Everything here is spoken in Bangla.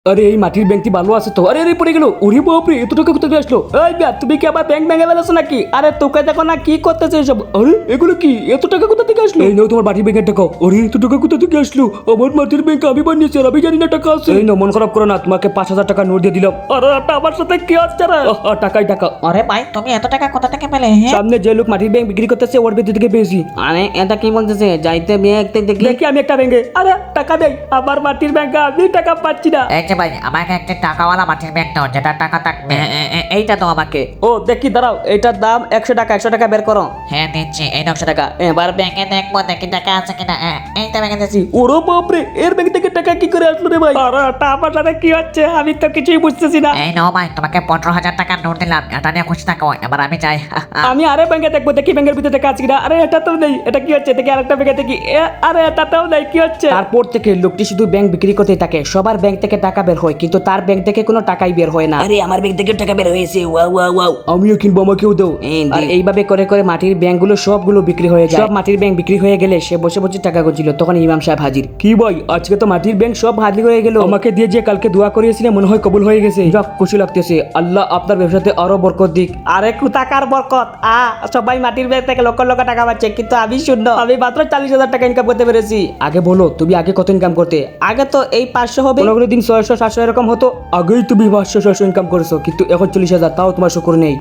আরে এই মাটির ব্যাংকটি ভালো আছে তো। আরে আরে পড়ে গেল। ওরে বাপরে, এত টাকা কোথা থেকে আসলো? এই ব্যাট, তুমি কি আবার ব্যাংক ভেঙে ফেলেছো নাকি? আরে তোকে দেখো না কি করতেছে এসব। আরে এগুলো কি? এত টাকা কোথা থেকে আসলো? এই নাও তোমার মাটির ব্যাংকের টাকা। আরে এত টাকা কোথা থেকে আসলো? আমার মাটির ব্যাংক আমি বানিয়েছি, আর আমি জানি না টাকা আছে। এই নাও, মন খারাপ করো না, তোমাকে 5,000 টাকা নোট দিয়ে দিলাম। আরে এটা আমার সাথে কি হচ্ছে রে? টাকাই টাকা। আরে ভাই, তুমি এত টাকা কোথা থেকে পেলে? হ্যাঁ, সামনে যে লোক মাটির ব্যাংক বিক্রি করতেছে ওর ভিতর থেকে পেয়েছি। আরে এটা কি বলতেছে? যাইতে ব্যাংকতে দেখলে দেখি আমি একটা ব্যাংকে। আরে টাকা দেই, আমার মাটির ব্যাংকে আমি টাকা পাচ্ছি না। এই যে ভাই, আমাকে একটা টাকাওয়ালা মাটির ব্যাংক দাও, যেটা টাকা থাকবে। এইটা তো আমাকে। ও দেখি, দাঁড়াও, এটার দাম 100 টাকা। 100 টাকা বের করো। হ্যাঁ দিচ্ছি, এই 900 টাকা। এবার ব্যাংকে দেখবো, দেখি টাকা আছে কিনা। এইটা ব্যাংকে দিচ্ছি। ওরে বাপরে, এর ব্যাংক থেকে টাকা কি করে আসলো রে ভাই? আরে এটা আমার সাথে কি হচ্ছে? আমি তো কিছুই বুঝতেছি না। এই নাও ভাই, তোমাকে 15,000 টাকা নোট দিলাম, এটা নিয়ে খুশি থাকো। এবার আমি যাই। আমি আরে ব্যাংকে দেখবো, দেখি ব্যাংকের ভিতরে টাকা আছে কিনা। আরে এটা তো নেই, এটা কি হচ্ছে? দেখি আরেকটা ব্যাংকে দেখি। আরে এটাতেও নেই, কি হচ্ছে? তারপর থেকে লোকটি শুধু ব্যাংক বিক্রি করতে থাকে। সবার ব্যাংক থেকে টাকা বের হয়, কিন্তু তার ব্যাংক থেকে কোনো টাকাই বের হয় না। আরে আমার ব্যাংক থেকে টাকা বের হয়েছে, ওয়াও ওয়াও ওয়াও। আমিও কিনবো, আমাকেও দাও। আর এইভাবে করে করে মাটির ব্যাংকগুলো সবগুলো বিক্রি হয়ে যায়। সব মাটির ব্যাংক বিক্রি হয়ে গেলে সে বসে বসে টাকা গুনছিল, তখন ইমাম সাহেব হাজির। কি ভাই, আজকে তো মাটির ব্যাংক সব হাজির হয়ে গেল। আমাকে দিয়ে যে কালকে দোয়া করিয়েছিলেন, মনে হয় কবুল হয়ে গেছে। যাক, খুশি লাগতেছে। আল্লাহ আপনার ব্যবসাতে আরো বরকত দিক। আরে একটু টাকার বরকত। সবাই মাটির ব্যাংক থেকে লক্ষ লক্ষ টাকা পাচ্ছে, কিন্তু আমি শূন্য। আমি মাত্র 40,000 টাকা ইনকাম করতে পেরেছি। আগে বলো, তুমি আগে কত ইনকাম করতে? আগে তো এই 500 হবে, কোনো দিন 600 700 এরকম হতো। আগেই তুমি 500 600 ইনকাম করেছো, কিন্তু এখন 40,000, তাও তোমার শুকর নেই।